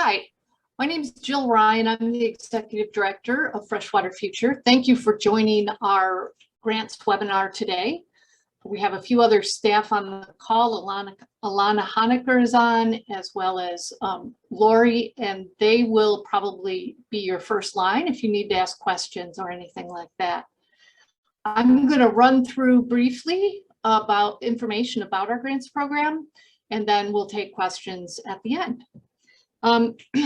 Hi, my name is Jill Ryan. I'm the Executive Director of Freshwater Future. Thank you for joining our grants webinar today. We have a few other staff on the call. Alana Honecker is on, as well as Lori, and they will probably be your first line if you need to ask questions or anything like that. I'm going to run through briefly about information about our grants program, and then we'll take questions at the end.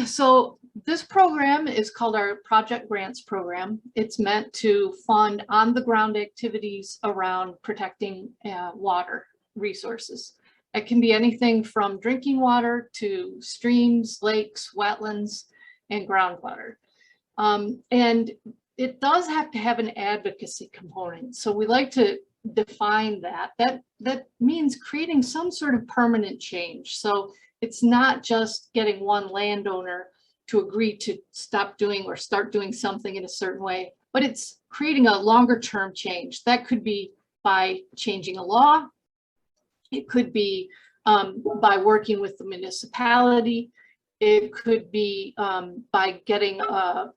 So this program is called our Project Grants Program. It's meant to fund on-the-ground activities around protecting water resources. It can be anything from drinking water to streams, lakes, wetlands, and groundwater. And it does have to have an advocacy component. So we like to define that. That means creating some sort of permanent change. So it's not just getting one landowner to agree to stop doing or start doing something in a certain way, but it's creating a longer term change. That could be by changing a law. It could be by working with the municipality. It could be by getting a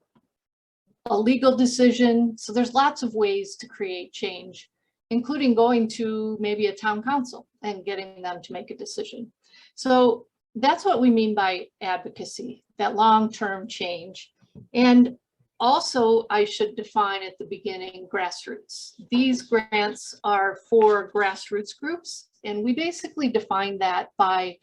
legal decision. So there's lots of ways to create change, including going to maybe a town council and getting them to make a decision. So that's what we mean by advocacy, that long-term change. And also, I should define at the beginning grassroots. These grants are for grassroots groups, and we basically define that by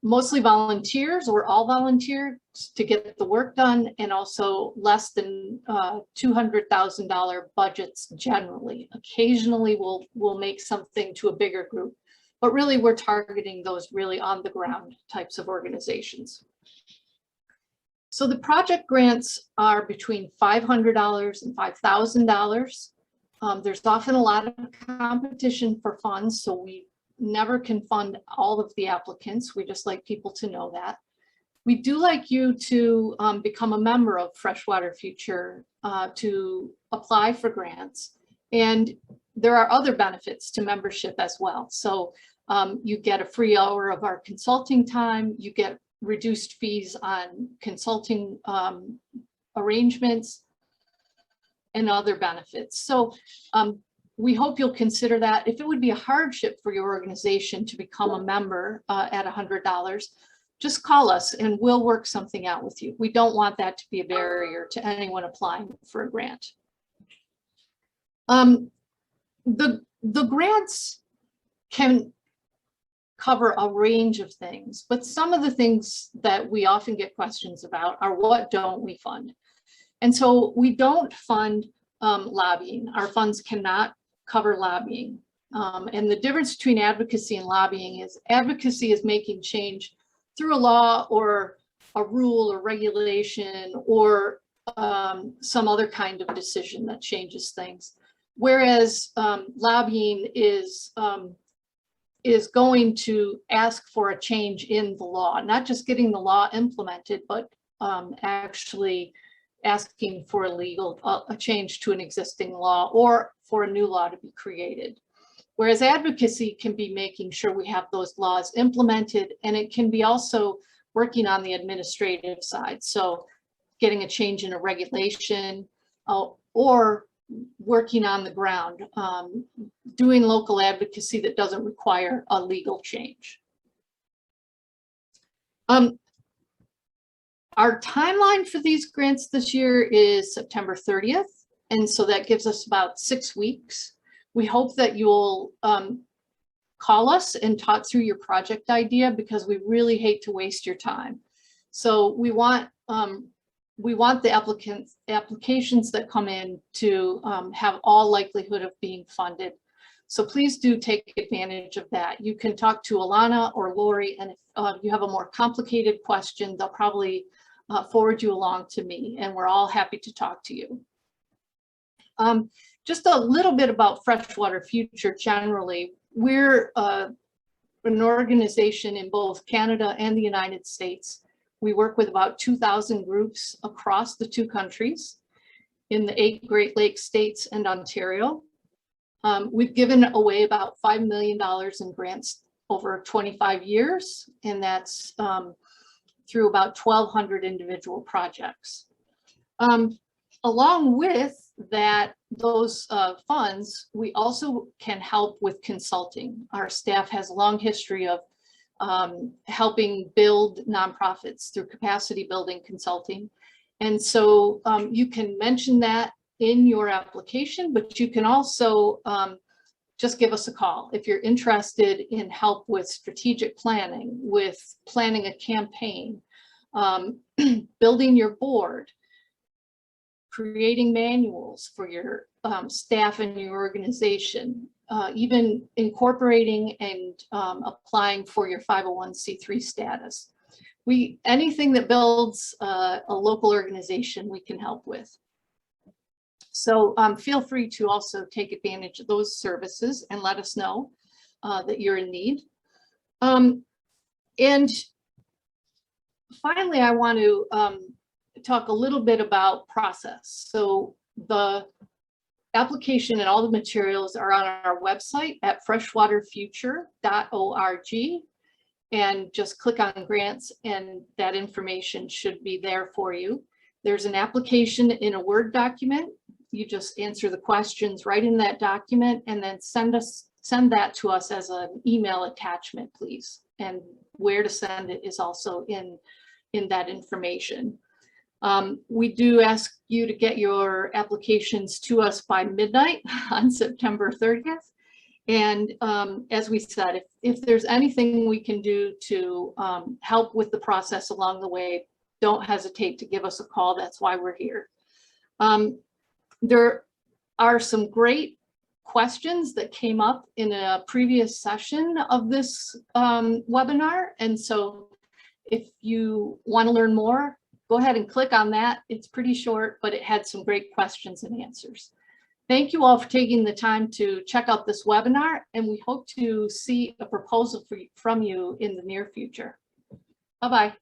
mostly volunteers or all volunteers to get the work done, and also less than $200,000 budgets generally. Occasionally, we'll make something to a bigger group. But really, we're targeting those really on the ground types of organizations. So the project grants are between $500 and $5,000. There's often a lot of competition for funds, so we never can fund all of the applicants. We just like people to know that. We do like you to become a member of Freshwater Future to apply for grants. And there are other benefits to membership as well. So you get a free hour of our consulting time, you get reduced fees on consulting arrangements, and other benefits. So we hope you'll consider that. If it would be a hardship for your organization to become a member at $100, just call us and we'll work something out with you. We don't want that to be a barrier to anyone applying for a grant. The grants can cover a range of things, but some of the things that we often get questions about are what don't we fund? And so we don't fund lobbying. Our funds cannot cover lobbying. And the difference between advocacy and lobbying is advocacy is making change through a law or a rule or regulation or some other kind of decision that changes things. Whereas lobbying is going to ask for a change in the law, not just getting the law implemented, but actually asking for a change to an existing law or for a new law to be created. Whereas advocacy can be making sure we have those laws implemented, and it can be also working on the administrative side. So getting a change in a regulation or working on the ground, doing local advocacy that doesn't require a legal change. Our timeline for these grants this year is September 30th. And so that gives us about 6 weeks. We hope that you'll call us and talk through your project idea, because we really hate to waste your time. So we want the applications that come in to have all likelihood of being funded. So please do take advantage of that. You can talk to Alana or Lori, and if you have a more complicated question, they'll probably forward you along to me, and we're all happy to talk to you. Just a little bit about Freshwater Future generally. We're an organization in both Canada and the United States. We work with about 2,000 groups across the 2 countries in the 8 Great Lakes states and Ontario. We've given away about $5 million in grants over 25 years, and that's through about 1,200 individual projects. Along with those funds, we also can help with consulting. Our staff has a long history of helping build nonprofits through capacity building consulting. And so you can mention that in your application, but you can also just give us a call if you're interested in help with strategic planning, with planning a campaign, building your board, creating manuals for your staff and your organization, even incorporating and applying for your 501c3 status. Anything that builds a local organization, we can help with. So feel free to also take advantage of those services and let us know that you're in need. And finally, I want to talk a little bit about process. So the application and all the materials are on our website at freshwaterfuture.org, and just click on grants and that information should be there for you. There's an application in a Word document. You just answer the questions right in that document and then send that to us as an email attachment, please. And where to send it is also in that information. We do ask you to get your applications to us by midnight on September 30th. And as we said, if there's anything we can do to help with the process along the way, don't hesitate to give us a call. That's why we're here. There are some great questions that came up in a previous session of this webinar. And so if you want to learn more, go ahead and click on that. It's pretty short, but it had some great questions and answers. Thank you all for taking the time to check out this webinar, and we hope to see a proposal from you in the near future. Bye-bye.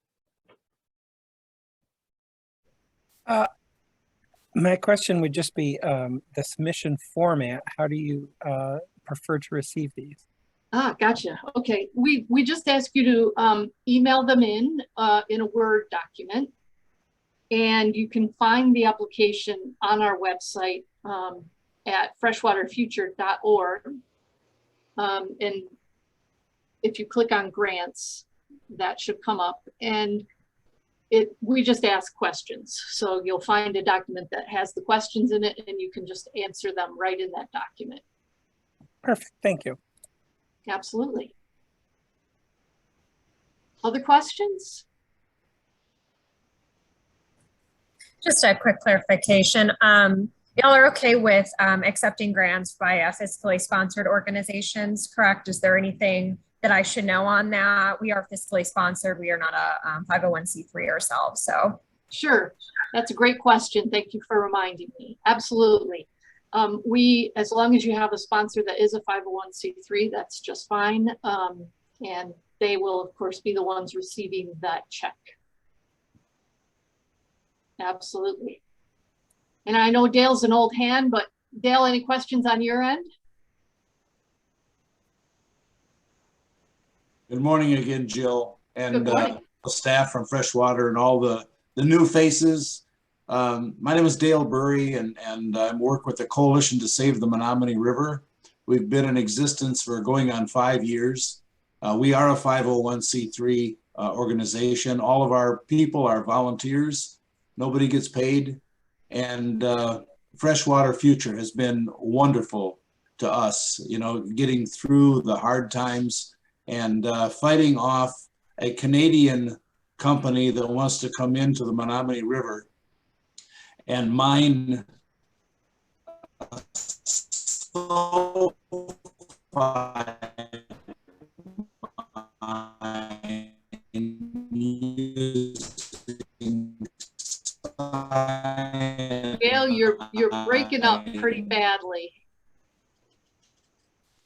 My question would just be the submission format. How do you prefer to receive these? Gotcha. Okay, we just ask you to email them in a Word document, and you can find the application on our website at freshwaterfuture.org. And if you click on grants, that should come up. And we just ask questions. So you'll find a document that has the questions in it, and you can just answer them right in that document. Perfect. Thank you. Absolutely. Other questions? Just a quick clarification. Y'all are okay with accepting grants by fiscally sponsored organizations, correct? Is there anything that I should know on that? We are fiscally sponsored. We are not a 501c3 ourselves, so. Sure, that's a great question. Thank you for reminding me. Absolutely. As long as you have a sponsor that is a 501c3, that's just fine. And they will, of course, be the ones receiving that check. Absolutely. And I know Dale's an old hand, but Dale, any questions on your end? Good morning again, Jill, and the staff from Freshwater and all the new faces. My name is Dale Burry, and I work with the Coalition to Save the Menominee River. We've been in existence for going on 5 years. We are a 501c3 organization. All of our people are volunteers. Nobody gets paid. And Freshwater Future has been wonderful to us, you know, getting through the hard times and fighting off a Canadian company that wants to come into the Menominee River and mine Gail, you're breaking up pretty badly.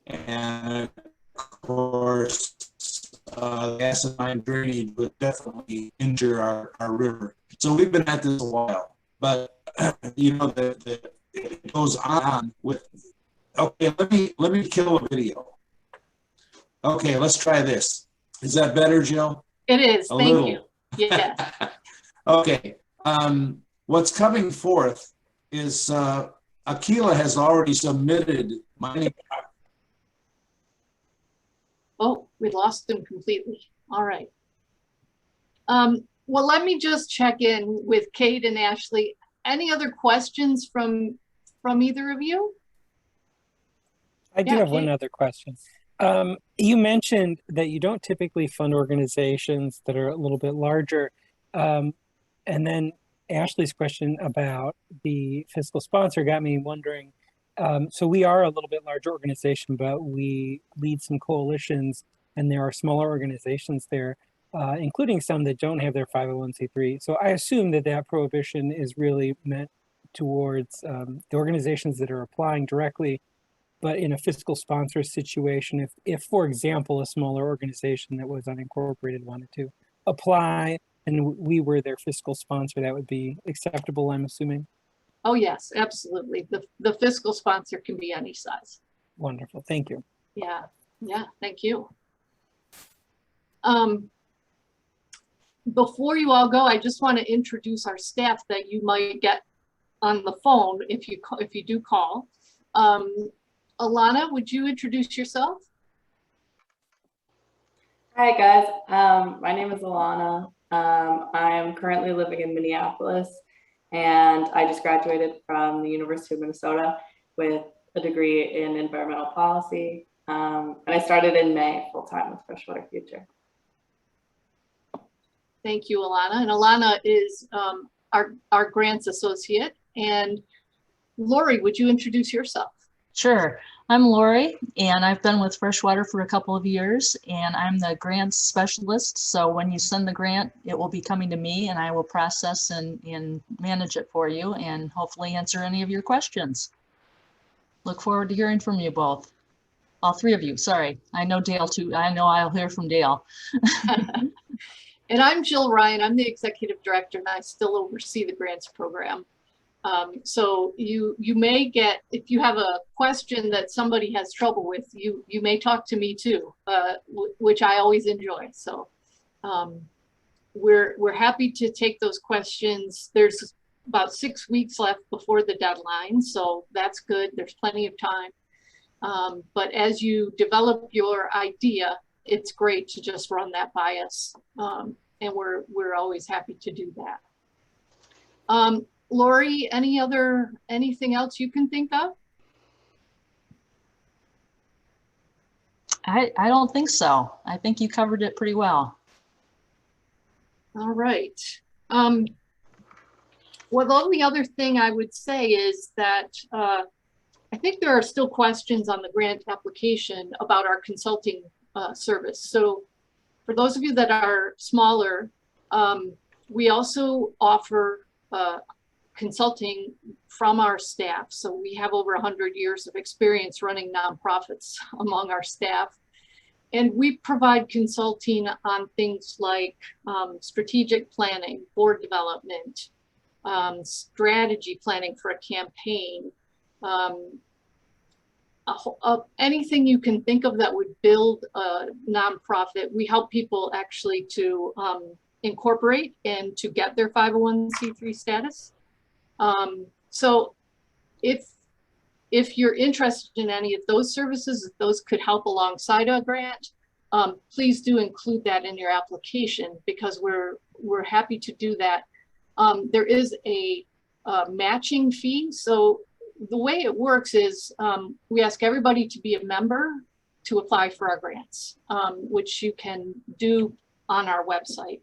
And of course, acid mine drainage would definitely injure our river. So we've been at this a while, but you know, it goes on with, okay, let me kill a video. Okay, let's try this. Is that better, Jill? It is, thank you. Yeah. Okay. What's coming forth is Aquila has already submitted mining. Oh, we lost him completely. All right. Well, let me just check in with Kate and Ashley. Any other questions from either of you? I do Yeah, have one Kate. other question. You mentioned that you don't typically fund organizations that are a little bit larger. And then Ashley's question about the fiscal sponsor got me wondering. So we are a little bit larger organization, but we lead some coalitions, and there are smaller organizations there, including some that don't have their 501c3. So I assume that that prohibition is really meant towards the organizations that are applying directly. But in a fiscal sponsor situation, if, for example, a smaller organization that was unincorporated wanted to apply and we were their fiscal sponsor, that would be acceptable, I'm assuming? Oh, yes, absolutely. The fiscal sponsor can be any size. Wonderful, thank you. Yeah, thank you. Before you all go, I just want to introduce our staff that you might get on the phone if you do call. Alana, would you introduce yourself? Hi guys, my name is Alana. I am currently living in Minneapolis, and I just graduated from the University of Minnesota with a degree in environmental policy. And I started in May full-time with Freshwater Future. Thank you, Alana. And Alana is our grants associate. And Lori, would you introduce yourself? Sure. I'm Lori, and I've been with Freshwater for a couple of years, and I'm the grants specialist. So when you send the grant, it will be coming to me, and I will process and manage it for you and hopefully answer any of your questions. Look forward to hearing from you both. All three of you, sorry. I know Dale too. I know I'll hear from Dale. And I'm Jill Ryan. I'm the executive director, and I still oversee the grants program. So you may get, if you have a question that somebody has trouble with, you may talk to me too, which I always enjoy. So we're happy to take those questions. There's about 6 weeks left before the deadline, so that's good. There's plenty of time. But as you develop your idea, it's great to just run that by us, and we're always happy to do that. Lori, anything else you can think of? I don't think so. I think you covered it pretty well. All right. Well, the only other thing I would say is that I think there are still questions on the grant application about our consulting service. So for those of you that are smaller, we also offer consulting from our staff. So we have over 100 years of experience running nonprofits among our staff. And we provide consulting on things like strategic planning, board development, strategy planning for a campaign, anything you can think of that would build a nonprofit. We help people actually to incorporate and to get their 501c3 status. So if you're interested in any of those services, if those could help alongside a grant, please do include that in your application, because we're happy to do that. There is a matching fee. So the way it works is we ask everybody to be a member to apply for our grants, which you can do on our website.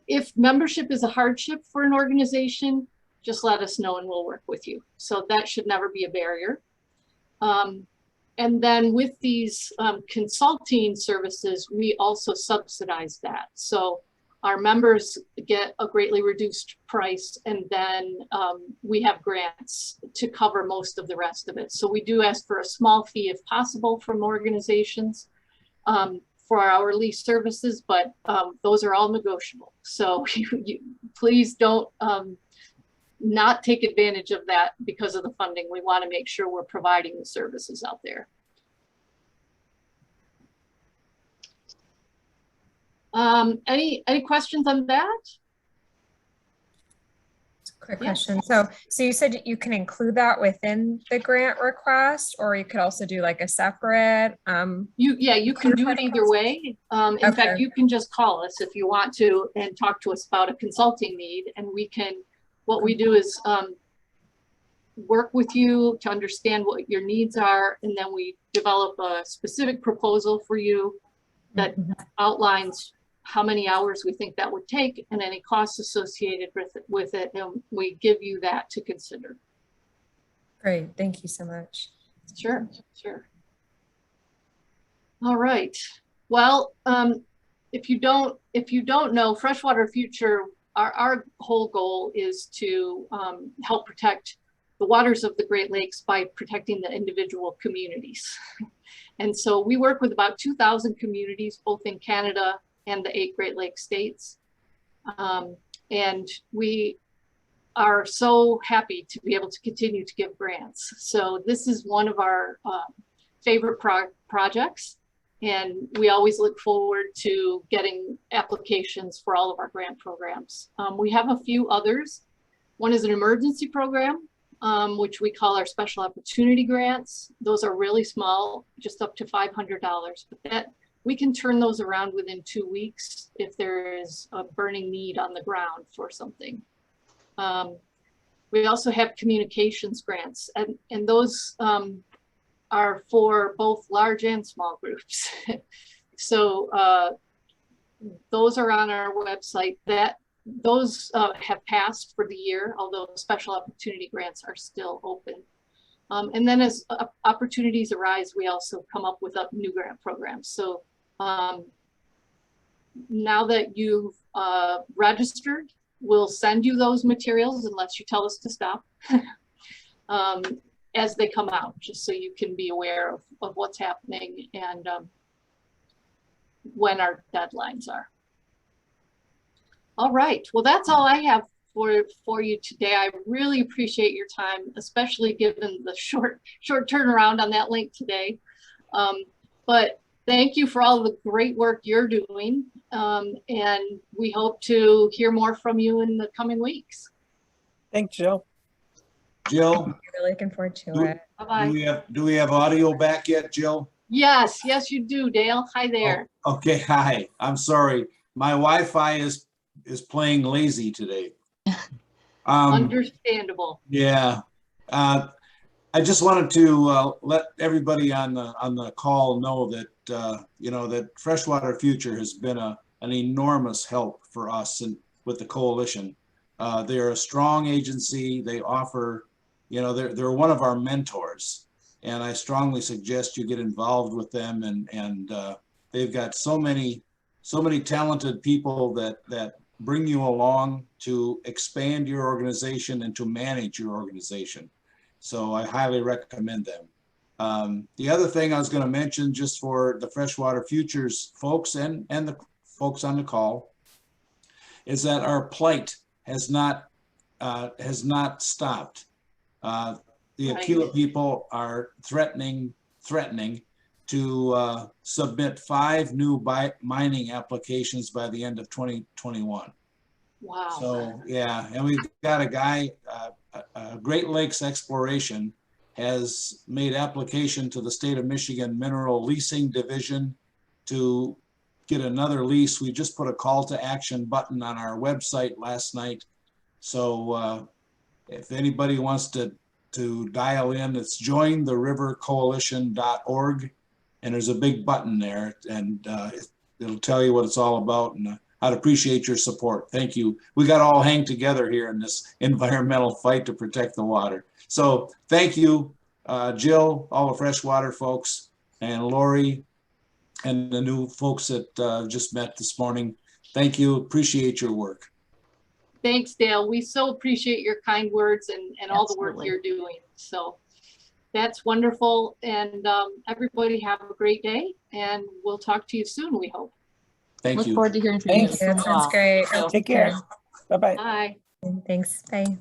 If membership is a hardship for an organization, just let us know and we'll work with you. So that should never be a barrier. And then with these consulting services, we also subsidize that. So our members get a greatly reduced price, and then we have grants to cover most of the rest of it. So we do ask for a small fee if possible from organizations for our hourly services, but those are all negotiable. So please don't not take advantage of that because of the funding. We want to make sure we're providing the services out there. Any questions on that? Quick Yeah. question. So you said you can include that within the grant request, or you could also do like a separate, You can do it either way. In fact, Okay. you can just call us if you want to and talk to us about a consulting need, and what we do is work with you to understand what your needs are, and then we develop a specific proposal for you that outlines how many hours we think that would take and any costs associated with it, and we give you that to consider. Great. Thank you so much. Sure. All right. Well, if you don't know, Freshwater Future, our whole goal is to help protect the waters of the Great Lakes by protecting the individual communities. And so we work with about 2,000 communities, both in Canada and the 8 Great Lakes states. And we are so happy to be able to continue to give grants. So this is one of our favorite projects. And we always look forward to getting applications for all of our grant programs. We have a few others. One is an emergency program, which we call our special opportunity grants. Those are really small, just up to $500, but we can turn those around within 2 weeks if there is a burning need on the ground for something. We also have communications grants, and those are for both large and small groups. So those are on our website. Those have passed for the year, although special opportunity grants are still open. And then as opportunities arise, we also come up with new grant programs. So now that you've registered, we'll send you those materials unless you tell us to stop as they come out, just so you can be aware of what's happening and when our deadlines are. All right, well, that's all I have for you today. I really appreciate your time, especially given the short turnaround on that link today. But thank you for all the great work you're doing. And we hope to hear more from you in the coming weeks. Thanks, Jill. Jill, Really looking forward to Do- it. Bye-bye. do we have audio back yet, Jill? Yes, you do, Dale. Hi there. Oh, okay, hi. I'm sorry. My Wi-Fi is playing lazy today. Understandable. Yeah. I just wanted to let everybody on the call know that that Freshwater Future has been an enormous help for us and with the coalition. They're a strong agency. They offer, they're one of our mentors, and I strongly suggest you get involved with them. And they've got so many talented people that bring you along to expand your organization and to manage your organization. So I highly recommend them. The other thing I was going to mention, just for the Freshwater Futures folks and the folks on the call, is that our plight has not stopped. The Aquila people are threatening to submit 5 new mining applications by the end of 2021. Wow. So yeah, and we've got a guy, Great Lakes Exploration has made application to the state of Michigan Mineral Leasing Division to get another lease. We just put a call to action button on our website last night. So if anybody wants to dial in, it's jointherivercoalition.org, and there's a big button there, and it'll tell you what it's all about. And I'd appreciate your support. Thank you. We got to all hang together here in this environmental fight to protect the water. So thank you, Jill, all the Freshwater folks, and Lori, and the new folks that just met this morning. Thank you. Appreciate your work. Thanks, Dale. We so appreciate your kind words and all the work Absolutely. you're doing. So that's wonderful. And everybody have a great day, and we'll talk to you soon, we hope. Thank Look you. forward to hearing from you. Thanks. Yeah, sounds great. So- Take care. Bye-bye. Bye. Thanks. Bye.